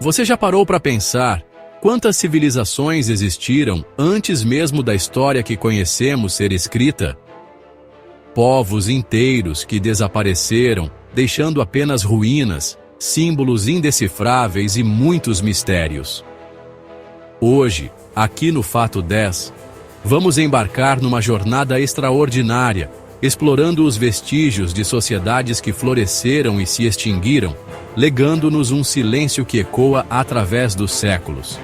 Você já parou para pensar quantas civilizações existiram antes mesmo da história que conhecemos ser escrita? Povos inteiros que desapareceram, deixando apenas ruínas, símbolos indecifráveis e muitos mistérios. Hoje, aqui no Fato 10, vamos embarcar numa jornada extraordinária, explorando os vestígios de sociedades que floresceram e se extinguiram, legando-nos um silêncio que ecoa através dos séculos.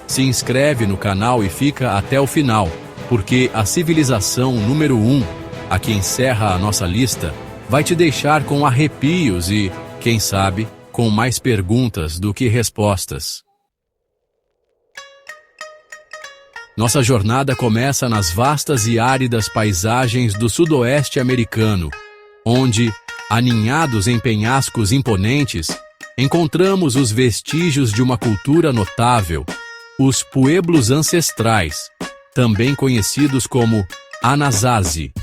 Se inscreve no canal e fica até o final, porque a civilização número 1, a que encerra a nossa lista, vai te deixar com arrepios e, quem sabe, com mais perguntas do que respostas. Nossa jornada começa nas vastas e áridas paisagens do sudoeste americano, onde, aninhados em penhascos imponentes, encontramos os vestígios de uma cultura notável, os pueblos ancestrais, também conhecidos como Anasazi.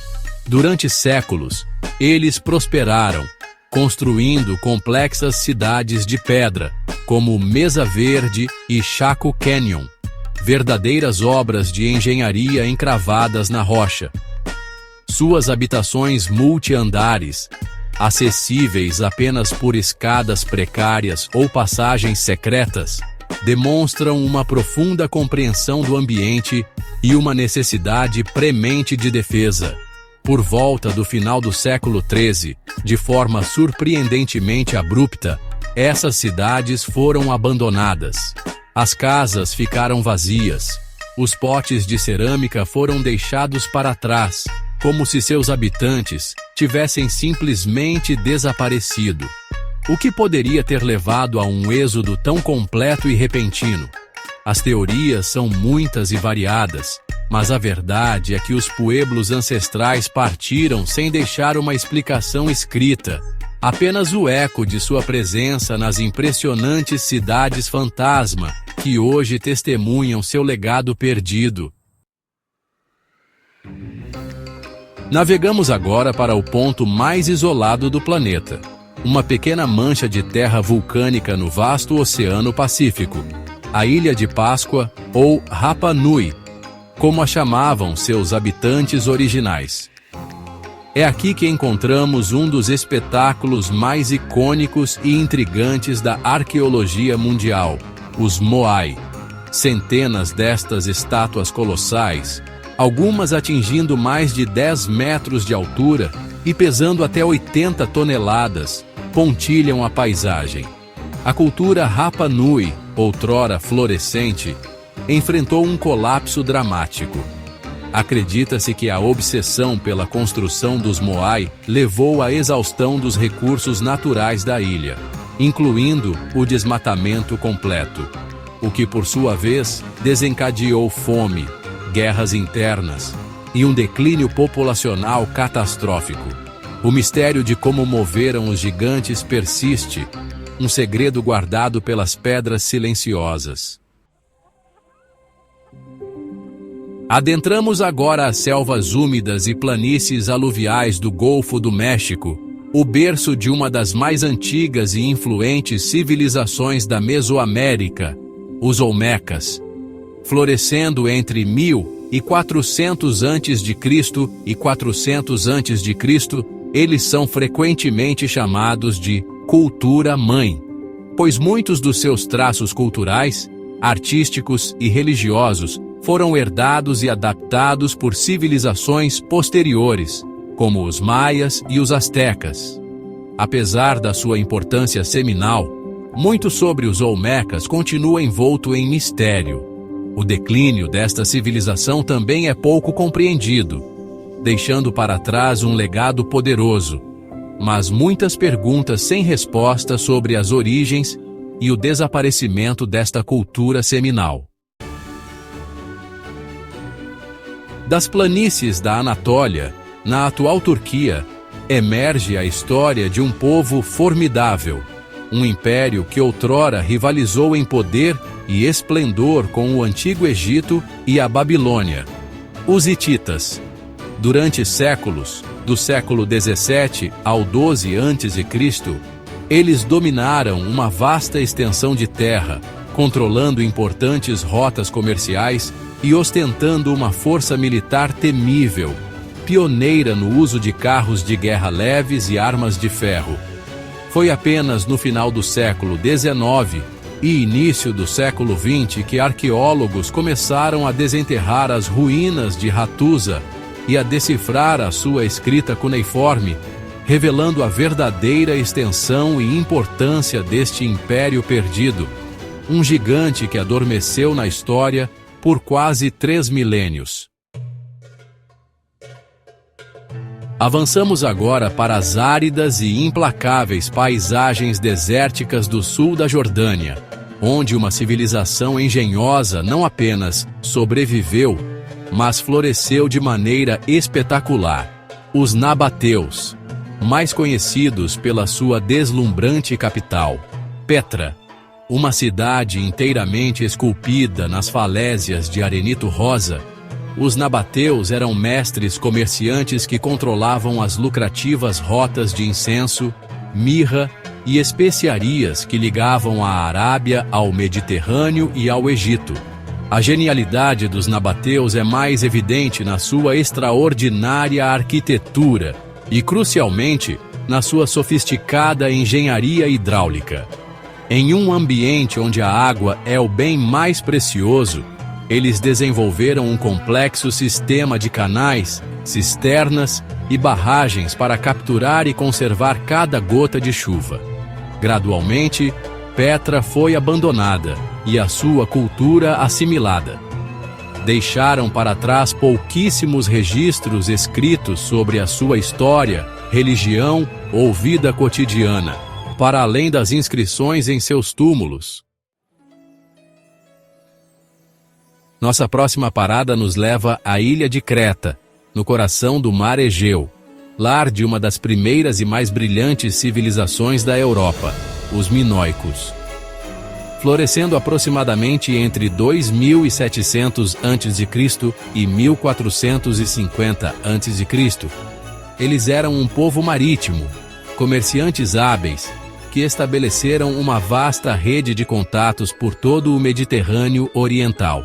Durante séculos, eles prosperaram, construindo complexas cidades de pedra, como Mesa Verde e Chaco Canyon, verdadeiras obras de engenharia encravadas na rocha. Suas habitações multi-andares, acessíveis apenas por escadas precárias ou passagens secretas, demonstram uma profunda compreensão do ambiente e uma necessidade premente de defesa. Por volta do final do século XIII, de forma surpreendentemente abrupta, essas cidades foram abandonadas. As casas ficaram vazias. Os potes de cerâmica foram deixados para trás, como se seus habitantes tivessem simplesmente desaparecido. O que poderia ter levado a um êxodo tão completo e repentino? As teorias são muitas e variadas, mas a verdade é que os pueblos ancestrais partiram sem deixar uma explicação escrita, apenas o eco de sua presença nas impressionantes cidades fantasma que hoje testemunham seu legado perdido. Navegamos agora para o ponto mais isolado do planeta, uma pequena mancha de terra vulcânica no vasto Oceano Pacífico, a Ilha de Páscoa ou Rapa Nui, como a chamavam seus habitantes originais. É aqui que encontramos um dos espetáculos mais icônicos e intrigantes da arqueologia mundial, os Moai. Centenas destas estátuas colossais, algumas atingindo mais de 10 metros de altura e pesando até 80 toneladas, pontilham a paisagem. A cultura Rapa Nui, outrora florescente, enfrentou um colapso dramático. Acredita-se que a obsessão pela construção dos Moai levou à exaustão dos recursos naturais da ilha, incluindo o desmatamento completo, o que por sua vez desencadeou fome, guerras internas e um declínio populacional catastrófico. O mistério de como moveram os gigantes persiste, um segredo guardado pelas pedras silenciosas. Adentramos agora as selvas úmidas e planícies aluviais do Golfo do México, o berço de uma das mais antigas e influentes civilizações da Mesoamérica, os Olmecas. Florescendo entre 1400 a.C. e 400 a.C., eles são frequentemente chamados de cultura-mãe, pois muitos dos seus traços culturais, artísticos e religiosos foram herdados e adaptados por civilizações posteriores, como os maias e os astecas. Apesar da sua importância seminal, muito sobre os Olmecas continua envolto em mistério. O declínio desta civilização também é pouco compreendido, deixando para trás um legado poderoso, mas muitas perguntas sem resposta sobre as origens e o desaparecimento desta cultura seminal. Das planícies da Anatólia, na atual Turquia, emerge a história de um povo formidável, um império que outrora rivalizou em poder e esplendor com o Antigo Egito e a Babilônia. Os hititas. Durante séculos, do século XVII ao XII a.C., Eles dominaram uma vasta extensão de terra, controlando importantes rotas comerciais e ostentando uma força militar temível, pioneira no uso de carros de guerra leves e armas de ferro. Foi apenas no final do século XIX e início do século XX que arqueólogos começaram a desenterrar as ruínas de Hattusa e a decifrar a sua escrita cuneiforme, revelando a verdadeira extensão e importância deste império perdido, um gigante que adormeceu na história por quase 3 milênios. Avançamos agora para as áridas e implacáveis paisagens desérticas do sul da Jordânia, onde uma civilização engenhosa não apenas sobreviveu, mas floresceu de maneira espetacular. Os nabateus, mais conhecidos pela sua deslumbrante capital, Petra, uma cidade inteiramente esculpida nas falésias de arenito rosa. Os nabateus eram mestres comerciantes que controlavam as lucrativas rotas de incenso, mirra e especiarias que ligavam a Arábia ao Mediterrâneo e ao Egito. A genialidade dos nabateus é mais evidente na sua extraordinária arquitetura e, crucialmente, na sua sofisticada engenharia hidráulica. Em um ambiente onde a água é o bem mais precioso, eles desenvolveram um complexo sistema de canais, cisternas e barragens para capturar e conservar cada gota de chuva. Gradualmente, Petra foi abandonada e a sua cultura assimilada. Deixaram para trás pouquíssimos registros escritos sobre a sua história, religião ou vida cotidiana, para além das inscrições em seus túmulos. Nossa próxima parada nos leva à ilha de Creta, no coração do mar Egeu, lar de uma das primeiras e mais brilhantes civilizações da Europa, os minoicos. Florescendo aproximadamente entre 2700 a.C. e 1450 a.C., eles eram um povo marítimo, comerciantes hábeis, que estabeleceram uma vasta rede de contatos por todo o Mediterrâneo Oriental.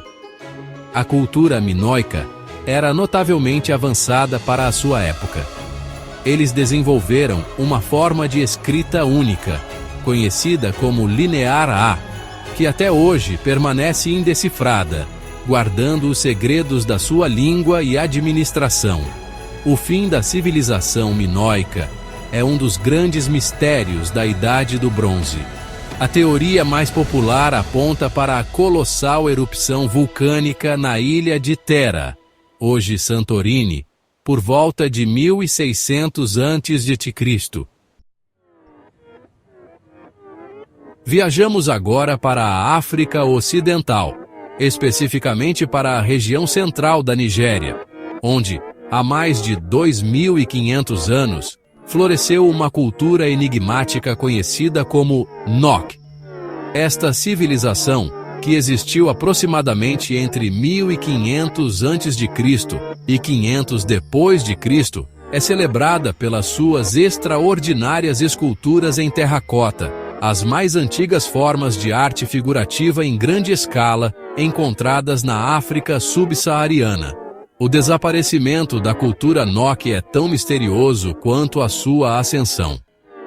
A cultura minoica era notavelmente avançada para a sua época. Eles desenvolveram uma forma de escrita única, conhecida como Linear A, que até hoje permanece indecifrada, guardando os segredos da sua língua e administração. O fim da civilização minoica é um dos grandes mistérios da Idade do Bronze. A teoria mais popular aponta para a colossal erupção vulcânica na ilha de Thera, hoje Santorini, por volta de 1600 a.C. Viajamos agora para a África Ocidental, especificamente para a região central da Nigéria, onde, há mais de 2500 anos, floresceu uma cultura enigmática conhecida como Nok. Esta civilização, que existiu aproximadamente entre 1500 a.C. e 500 depois de Cristo, é celebrada pelas suas extraordinárias esculturas em terracota, as mais antigas formas de arte figurativa em grande escala encontradas na África subsaariana. O desaparecimento da cultura Nok é tão misterioso quanto a sua ascensão.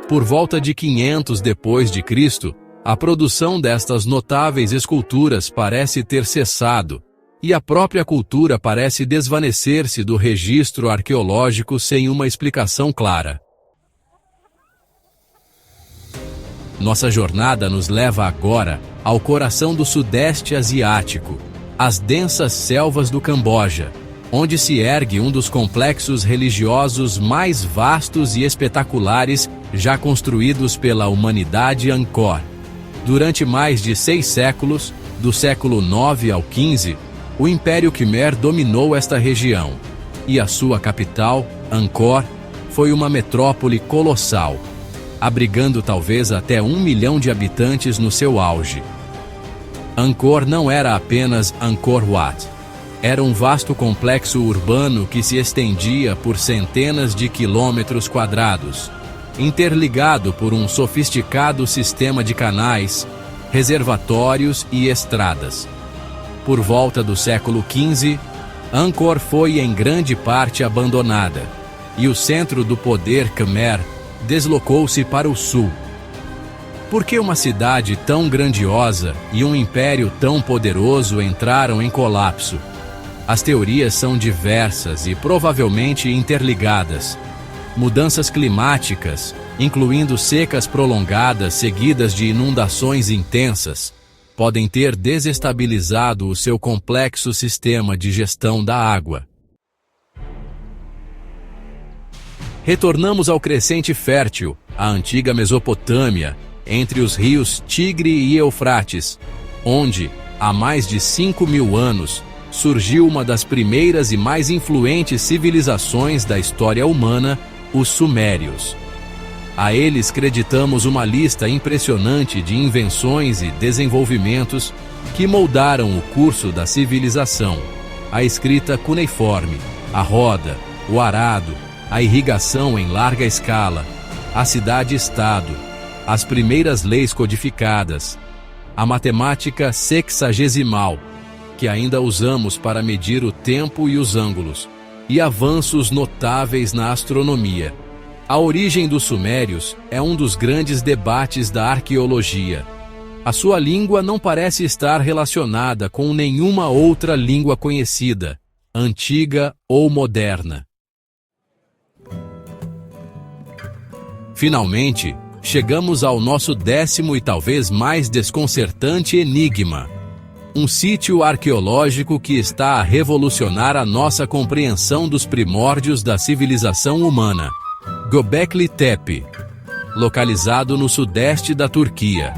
Por volta de 500 depois de Cristo, a produção destas notáveis esculturas parece ter cessado, e a própria cultura parece desvanecer-se do registro arqueológico sem uma explicação clara. Nossa jornada nos leva agora ao coração do Sudeste Asiático, às densas selvas do Camboja, onde se ergue um dos complexos religiosos mais vastos e espetaculares já construídos pela humanidade Angkor. Durante mais de 6 séculos, do século 9 ao 15, o Império Khmer dominou esta região, e a sua capital, Angkor, foi uma metrópole colossal, abrigando talvez até 1 milhão de habitantes no seu auge. Angkor não era apenas Angkor Wat. Era um vasto complexo urbano que se estendia por centenas de quilômetros quadrados, interligado por um sofisticado sistema de canais, reservatórios e estradas. Por volta do século XV, Angkor foi em grande parte abandonada, e o centro do poder Khmer deslocou-se para o sul. Por que uma cidade tão grandiosa e um império tão poderoso entraram em colapso? As teorias são diversas e provavelmente interligadas. Mudanças climáticas, incluindo secas prolongadas seguidas de inundações intensas, podem ter desestabilizado o seu complexo sistema de gestão da água. Retornamos ao crescente fértil, a antiga Mesopotâmia, entre os rios Tigre e Eufrates, onde, há mais de 5.000 anos, surgiu uma das primeiras e mais influentes civilizações da história humana, os Sumérios. A eles creditamos uma lista impressionante de invenções e desenvolvimentos que moldaram o curso da civilização: a escrita cuneiforme, a roda, o arado, a irrigação em larga escala, a cidade-estado, as primeiras leis codificadas, a matemática sexagesimal, que ainda usamos para medir o tempo e os ângulos, e avanços notáveis na astronomia. A origem dos Sumérios é um dos grandes debates da arqueologia. A sua língua não parece estar relacionada com nenhuma outra língua conhecida, antiga ou moderna. Finalmente, chegamos ao nosso 10º e talvez mais desconcertante enigma. Um sítio arqueológico que está a revolucionar a nossa compreensão dos primórdios da civilização humana. Göbekli Tepe, localizado no sudeste da Turquia.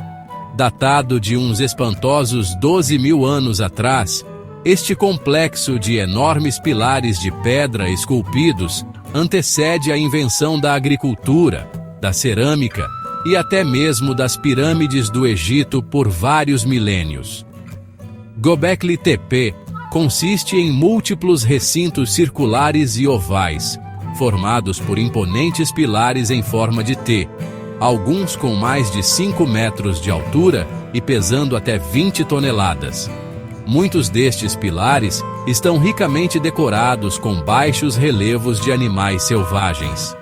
Datado de uns espantosos 12.000 anos atrás, este complexo de enormes pilares de pedra esculpidos antecede a invenção da agricultura, da cerâmica e até mesmo das pirâmides do Egito por vários milênios. Göbekli Tepe consiste em múltiplos recintos circulares e ovais, formados por imponentes pilares em forma de T, alguns com mais de 5 metros de altura e pesando até 20 toneladas. Muitos destes pilares estão ricamente decorados com baixos relevos de animais selvagens.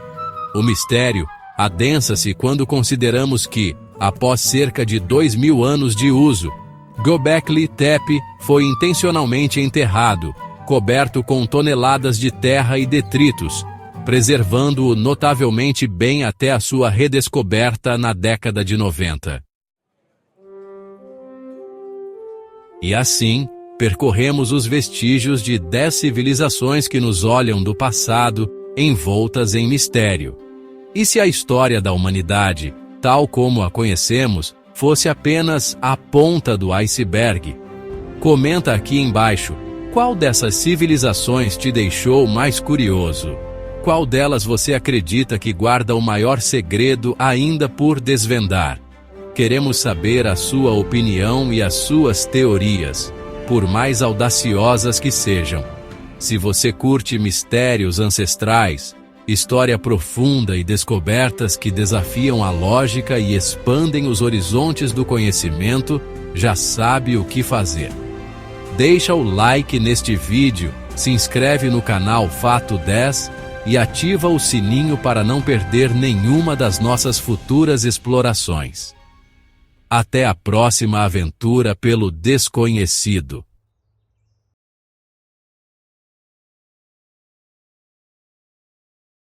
O mistério adensa-se quando consideramos que, após cerca de 2.000 anos de uso, Göbekli Tepe foi intencionalmente enterrado, coberto com toneladas de terra e detritos, preservando-o notavelmente bem até a sua redescoberta na década de 90. E assim, percorremos os vestígios de 10 civilizações que nos olham do passado, envoltas em mistério. E se a história da humanidade, tal como a conhecemos, fosse apenas a ponta do iceberg? Comenta aqui embaixo, qual dessas civilizações te deixou mais curioso? Qual delas você acredita que guarda o maior segredo ainda por desvendar? Queremos saber a sua opinião e as suas teorias, por mais audaciosas que sejam. Se você curte mistérios ancestrais, história profunda e descobertas que desafiam a lógica e expandem os horizontes do conhecimento, já sabe o que fazer. Deixa o like neste vídeo, se inscreve no canal Fato 10 e ativa o sininho para não perder nenhuma das nossas futuras explorações. Até a próxima aventura pelo desconhecido.